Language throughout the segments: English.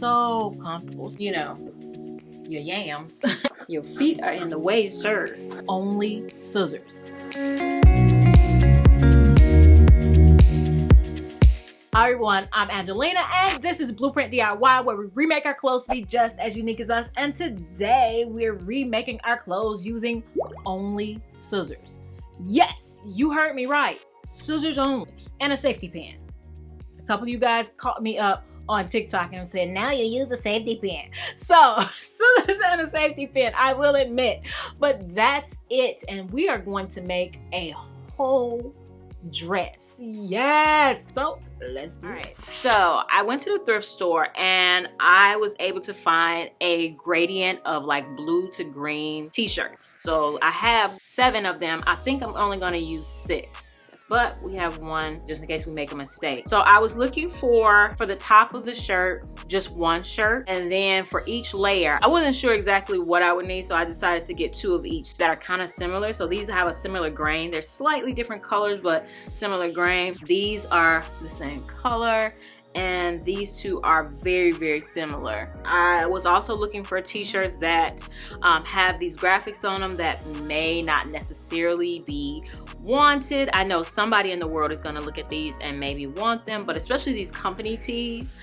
so comfortable. You know, your yams. Your feet are in the way, sir. Only scissors. Hi everyone, I'm Angelina and this is Blueprint DIY, where we remake our clothes to be just as unique as us. And today we're remaking our clothes using only scissors. Yes, you heard me right. Scissors only, and a safety pin. A couple of you guys caught me up on TikTok and said, now you use a safety pin. So, scissors and a safety pin, I will admit. But that's it, and we are going to make a whole dress. Yes, so let's do it. So I went to the thrift store and I was able to find a gradient of like blue to green t-shirts. So I have 7 of them. I think I'm only going to use 6. But we have one just in case we make a mistake. So I was looking for the top of the shirt, just 1 shirt. And then for each layer, I wasn't sure exactly what I would need. So I decided to get 2 of each that are kind of similar. So these have a similar grain. They're slightly different colors, but similar grain. These are the same color. And these 2 are very, very similar. I was also looking for t-shirts that have these graphics on them that may not necessarily be wanted. I know somebody in the world is gonna look at these and maybe want them, but especially these company tees,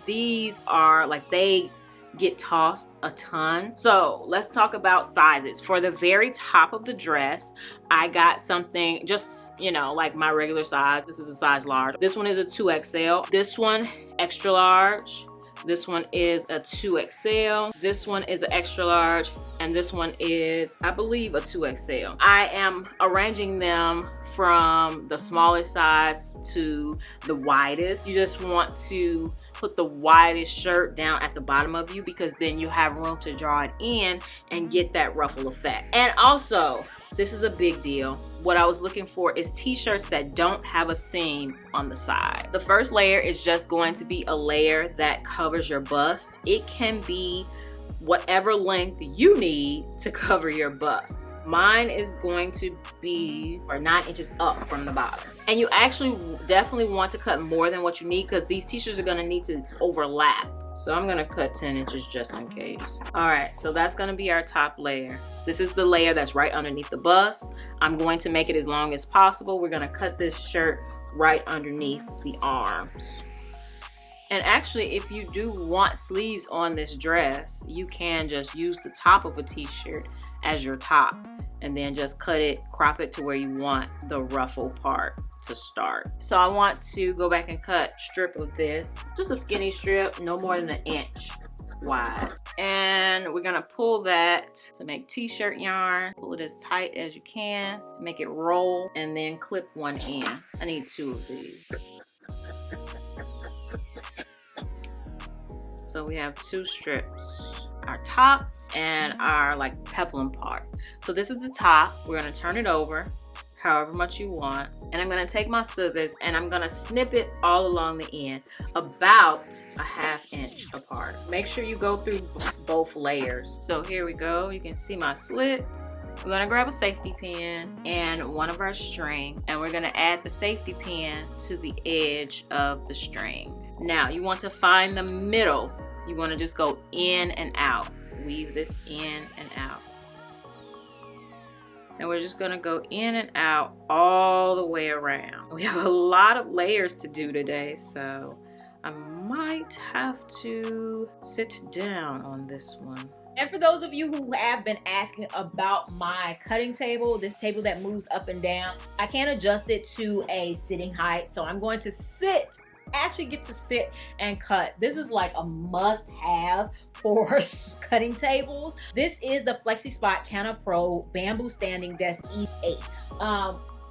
these are like, they get tossed a ton. So let's talk about sizes. For the very top of the dress, I got something just, you know, like my regular size. This is a size large. This one is a 2XL. This one, extra large. This one is a 2XL. This one is an extra large. And this one is, I believe, a 2XL. I am arranging them from the smallest size to the widest. You just want to put the widest shirt down at the bottom of you, because then you have room to draw it in and get that ruffle effect. And also, this is a big deal. What I was looking for is t-shirts that don't have a seam on the side. The first layer is just going to be a layer that covers your bust. It can be whatever length you need to cover your bust. Mine is going to be 9 inches up from the bottom. And you actually definitely want to cut more than what you need, because these t-shirts are gonna need to overlap. So I'm gonna cut 10 inches just in case. All right, so that's gonna be our top layer. So this is the layer that's right underneath the bust. I'm going to make it as long as possible. We're gonna cut this shirt right underneath the arms. And actually, if you do want sleeves on this dress, you can just use the top of a t-shirt as your top, and then just cut it, crop it to where you want the ruffle part to start. So I want to go back and cut a strip of this, just a skinny strip, no more than 1 inch wide. And we're gonna pull that to make t-shirt yarn. Pull it as tight as you can to make it roll, and then clip one in. I need 2 of these. So we have 2 strips, our top and our like peplum part. So this is the top. We're gonna turn it over however much you want. And I'm gonna take my scissors and I'm gonna snip it all along the end, about a 1/2 inch apart. Make sure you go through both layers. So here we go, you can see my slits. We're gonna grab a safety pin and one of our string, and we're gonna add the safety pin to the edge of the string. Now you want to find the middle. You want to just go in and out. Weave this in and out. And we're just gonna go in and out all the way around. We have a lot of layers to do today, so I might have to sit down on this one. And for those of you who have been asking about my cutting table, this table that moves up and down, I can't adjust it to a sitting height, so I'm going to actually get to sit and cut. This is like a must-have for cutting tables. This is the FlexiSpot CannaPro Bamboo Standing Desk E8.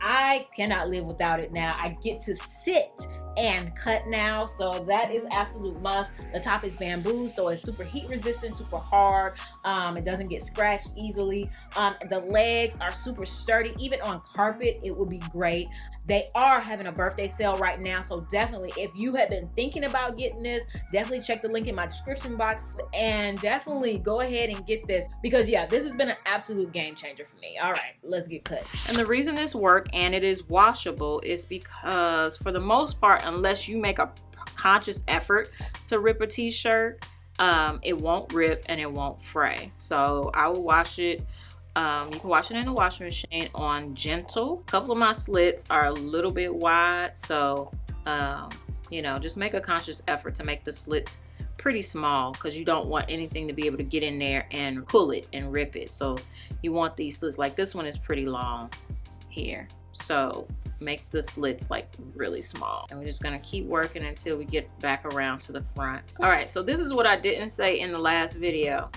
I cannot live without it now. I get to sit and cut now, so that is absolute must. The top is bamboo, so it's super heat resistant, super hard. It doesn't get scratched easily. The legs are super sturdy. Even on carpet, it would be great. They are having a birthday sale right now, so definitely, if you have been thinking about getting this, definitely check the link in my description box and definitely go ahead and get this, because yeah, this has been an absolute game changer for me. All right, let's get cut. And the reason this works and it is washable is because for the most part, unless you make a conscious effort to rip a t-shirt, it won't rip and it won't fray. So I will wash it. You can wash it in the washing machine on gentle. A couple of my slits are a little bit wide, so you know, just make a conscious effort to make the slits pretty small, because you don't want anything to be able to get in there and pull it and rip it. So you want these slits, like this one is pretty long here, so make the slits like really small. And we're just gonna keep working until we get back around to the front. All right, so this is what I didn't say in the last video.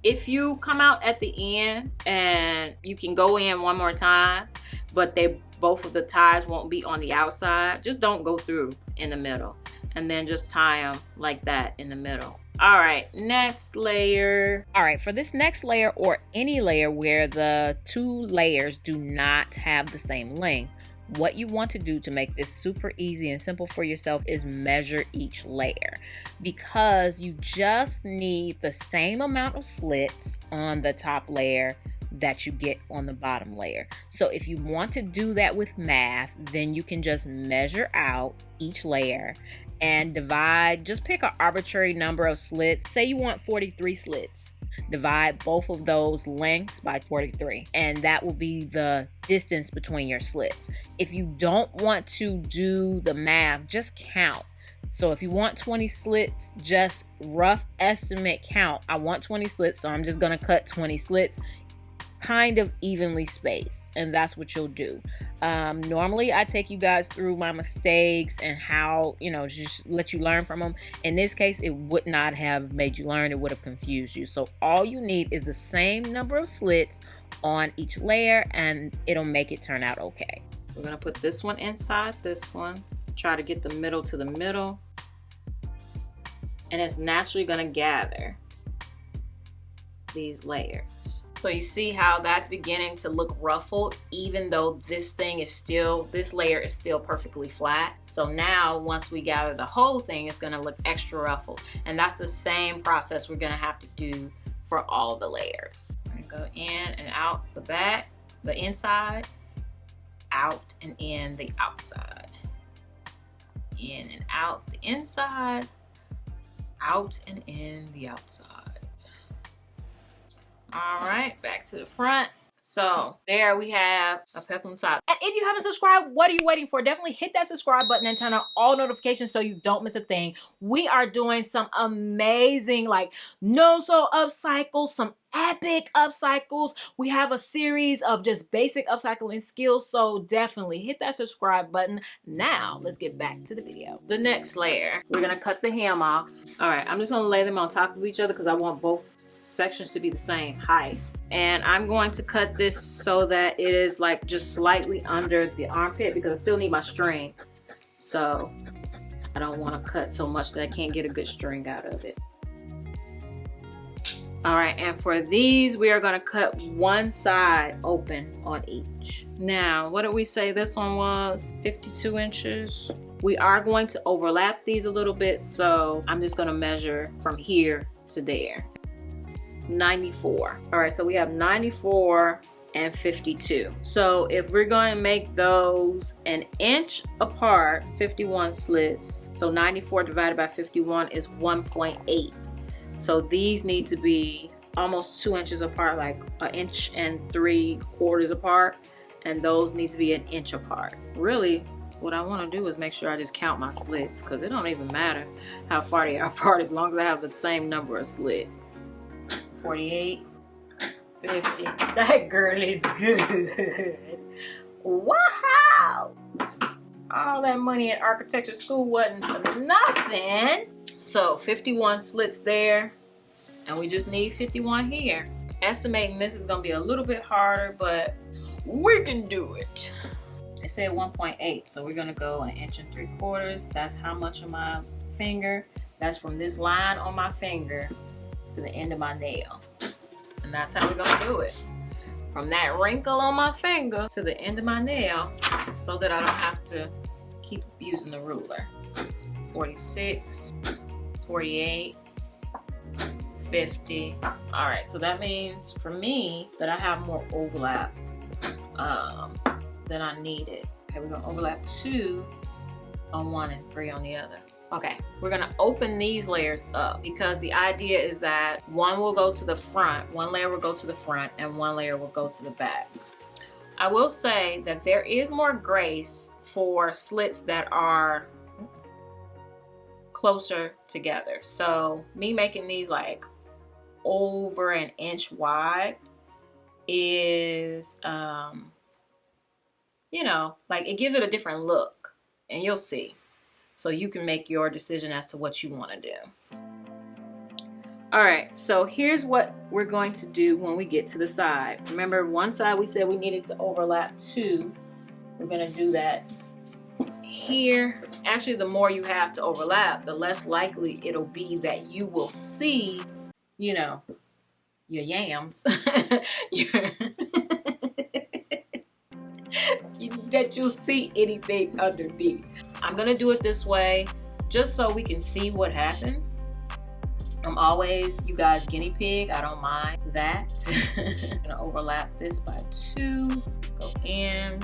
If you come out at the end, and you can go in one more time, but both of the ties won't be on the outside, just don't go through in the middle, and then just tie them like that in the middle. All right, next layer. All right, for this next layer, or any layer where the two layers do not have the same length, what you want to do to make this super easy and simple for yourself is measure each layer, because you just need the same amount of slits on the top layer that you get on the bottom layer. So if you want to do that with math, then you can just measure out each layer and divide, just pick an arbitrary number of slits. Say you want 43 slits. Divide both of those lengths by 43, and that will be the distance between your slits. If you don't want to do the math, just count. So if you want 20 slits, just rough estimate count. I want 20 slits, so I'm just gonna cut 20 slits, kind of evenly spaced, and that's what you'll do. Normally I take you guys through my mistakes and how, you know, just let you learn from them. In this case, it would not have made you learn, it would have confused you. So all you need is the same number of slits on each layer, and it'll make it turn out okay. We're gonna put this one inside this one, try to get the middle to the middle, and it's naturally gonna gather these layers. So you see how that's beginning to look ruffled, even though this layer is still perfectly flat. So now once we gather the whole thing, it's gonna look extra ruffled. And that's the same process we're gonna have to do for all the layers. We're gonna go in and out the back, the inside, out and in the outside. In and out the inside, out and in the outside. All right, back to the front. So there we have a peplum top. And if you haven't subscribed, what are you waiting for? Definitely hit that subscribe button and turn on all notifications so you don't miss a thing. We are doing some amazing, like, no-sew upcycles, some epic upcycles. We have a series of just basic upcycling skills, so definitely hit that subscribe button. Now let's get back to the video. The next layer, we're gonna cut the hem off. All right, I'm just gonna lay them on top of each other because I want both sections to be the same height. And I'm going to cut this so that it is like just slightly under the armpit, because I still need my string. So I don't want to cut so much that I can't get a good string out of it. All right, and for these, we are going to cut one side open on each. Now, what did we say this one was? 52 inches. We are going to overlap these a little bit, so I'm just going to measure from here to there. 94. All right, so we have 94 and 52. So if we're going to make those an inch apart, 51 slits, so 94 divided by 51 is 1.8. So these need to be almost 2 inches apart, like 1 3/4 inches apart, and those need to be 1 inch apart. Really, what I want to do is make sure I just count my slits, because it don't even matter how far they are apart as long as I have the same number of slits. 48, 50. That girl is good. Wow! All that money in architecture school wasn't for nothing. So 51 slits there, and we just need 51 here. Estimating this is gonna be a little bit harder, but we can do it. They said 1.8, so we're gonna go 1 3/4 inches. That's how much of my finger. That's from this line on my finger to the end of my nail. And that's how we're gonna do it. From that wrinkle on my finger to the end of my nail, so that I don't have to keep using the ruler. 46, 48, 50. All right, so that means for me that I have more overlap than I needed. Okay, we're gonna overlap 2 on one and 3 on the other. Okay, we're gonna open these layers up because the idea is that one will go to the front, one layer will go to the front, and one layer will go to the back. I will say that there is more grace for slits that are closer together. So me making these like over an inch wide is, you know, like it gives it a different look, and you'll see. So you can make your decision as to what you want to do. All right, so here's what we're going to do when we get to the side. Remember, one side we said we needed to overlap 2. We're going to do that here. Actually, the more you have to overlap, the less likely it'll be that you will see, you know, your yams. That you'll see anything underneath. I'm gonna do it this way just so we can see what happens. I'm always, you guys, guinea pig. I don't mind that. I'm gonna overlap this by 2. Go in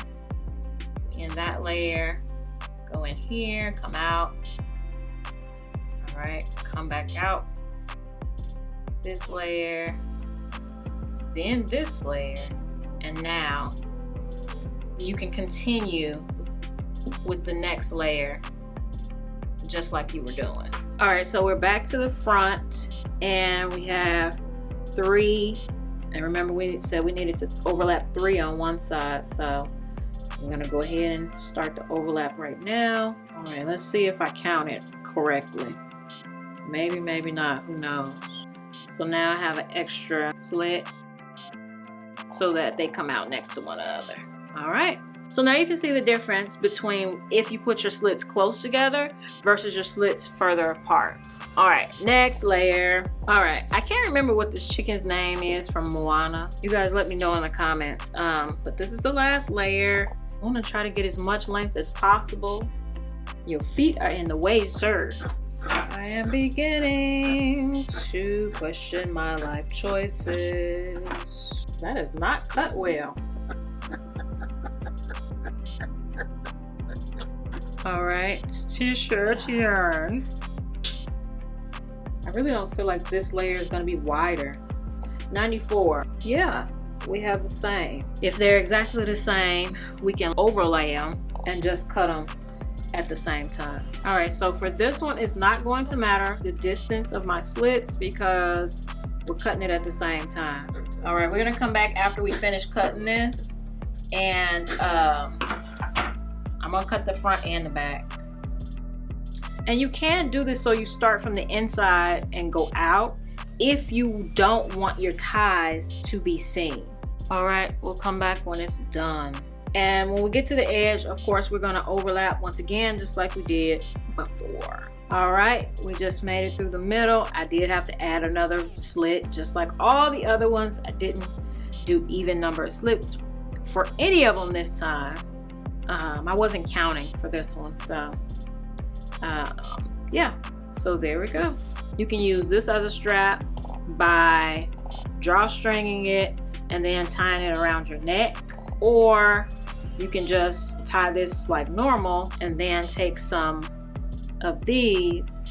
that layer, go in here, come out. All right, come back out. This layer, then this layer, and now you can continue with the next layer just like you were doing. All right, so we're back to the front and we have 3, and remember we said we needed to overlap 3 on one side, so I'm gonna go ahead and start the overlap right now. All right, let's see if I count it correctly. Maybe, maybe not, who knows. So now I have an extra slit so that they come out next to one another. All right, so now you can see the difference between if you put your slits close together versus your slits further apart. All right, next layer. All right, I can't remember what this chicken's name is from Moana. You guys let me know in the comments. But this is the last layer. I want to try to get as much length as possible. Your feet are in the way, sir. I am beginning to question my life choices. That is not cut well. All right, t-shirt yarn. I really don't feel like this layer is gonna be wider. 94, yeah, we have the same. If they're exactly the same, we can overlay them and just cut them at the same time. All right, so for this one, it's not going to matter the distance of my slits because we're cutting it at the same time. All right, we're gonna come back after we finish cutting this, and I'm gonna cut the front and the back. And you can do this so you start from the inside and go out if you don't want your ties to be seen. All right, we'll come back when it's done. And when we get to the edge, of course, we're gonna overlap once again, just like we did before. All right, we just made it through the middle. I did have to add another slit, just like all the other ones. I didn't do even number of slits for any of them this time. I wasn't counting for this one, so yeah, so there we go. You can use this as a strap by drawstringing it and then tying it around your neck, or you can just tie this like normal and then take some of these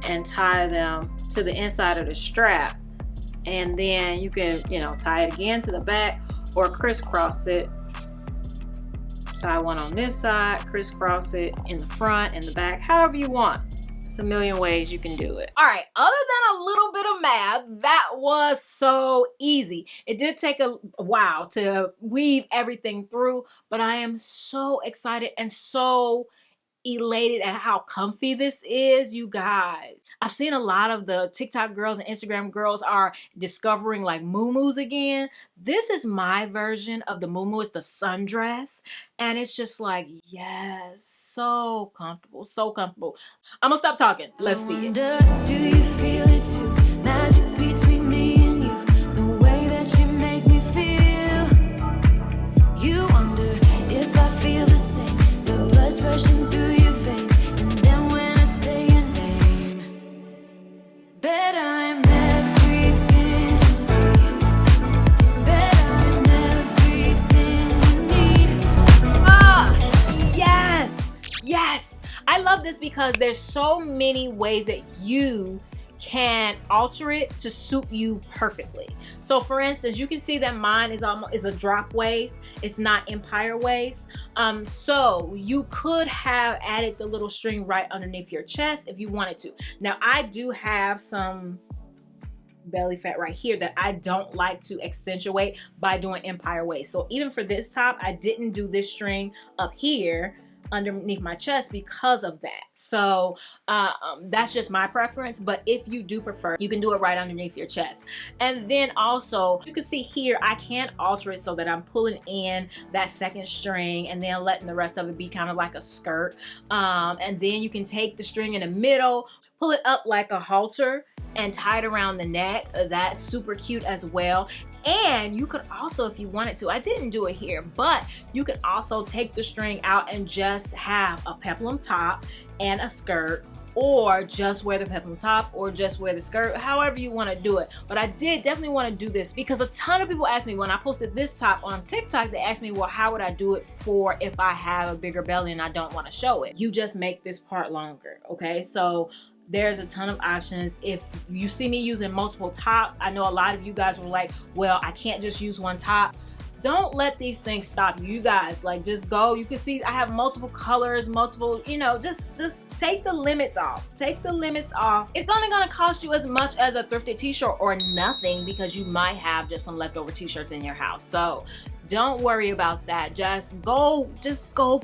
and tie them to the inside of the strap, and then you can, you know, tie it again to the back or crisscross it. Tie one on this side, crisscross it in the front and the back, however you want. It's a million ways you can do it. All right, other than a little bit of math, that was so easy. It did take a while to weave everything through, but I am so excited and so elated at how comfy this is, you guys. I've seen a lot of the TikTok girls and Instagram girls are discovering like muumuus again. This is my version of the muumuu. It's the sundress, and it's just like, yes, so comfortable, so comfortable. I'm gonna stop talking. Let's see it. Do you feel it too? Magic between me and you, the way that you make me feel. You wonder if I feel the same. The blood's rushing through your veins, and then when I say your name, bet I'm everything you see. Bet I'm everything you need. Ah, yes, yes. I love this because there's so many ways that you can alter it to suit you perfectly. So for instance, you can see that mine is a drop waist. It's not empire waist. So you could have added the little string right underneath your chest if you wanted to. Now I do have some belly fat right here that I don't like to accentuate by doing empire waist. So even for this top, I didn't do this string up here underneath my chest because of that. So that's just my preference, but if you do prefer, you can do it right underneath your chest. And then also you can see here I can alter it so that I'm pulling in that second string and then letting the rest of it be kind of like a skirt, and then you can take the string in the middle, pull it up like a halter and tie it around the neck. That's super cute as well. And you could also, if you wanted to, I didn't do it here, but you can also take the string out and just have a peplum top and a skirt, or just wear the peplum top or just wear the skirt, however you want to do it. But I did definitely want to do this because a ton of people asked me when I posted this top on TikTok, they asked me, well, how would I do it for if I have a bigger belly and I don't want to show it? You just make this part longer, okay? So there's a ton of options. If you see me using multiple tops, I know a lot of you guys were like, well, I can't just use one top. Don't let these things stop you guys. Like, just go. You can see I have multiple colors, multiple, you know, just take the limits off. Take the limits off. It's only gonna cost you as much as a thrifted t-shirt or nothing, because you might have just some leftover t-shirts in your house. So don't worry about that. Just go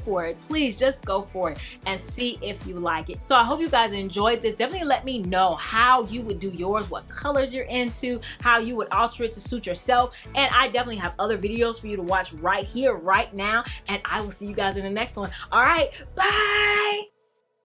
for it. Please just go for it and see if you like it. So I hope you guys enjoyed this. Definitely let me know how you would do yours, what colors you're into, how you would alter it to suit yourself. And I definitely have other videos for you to watch right here, right now. And I will see you guys in the next one. All right, bye.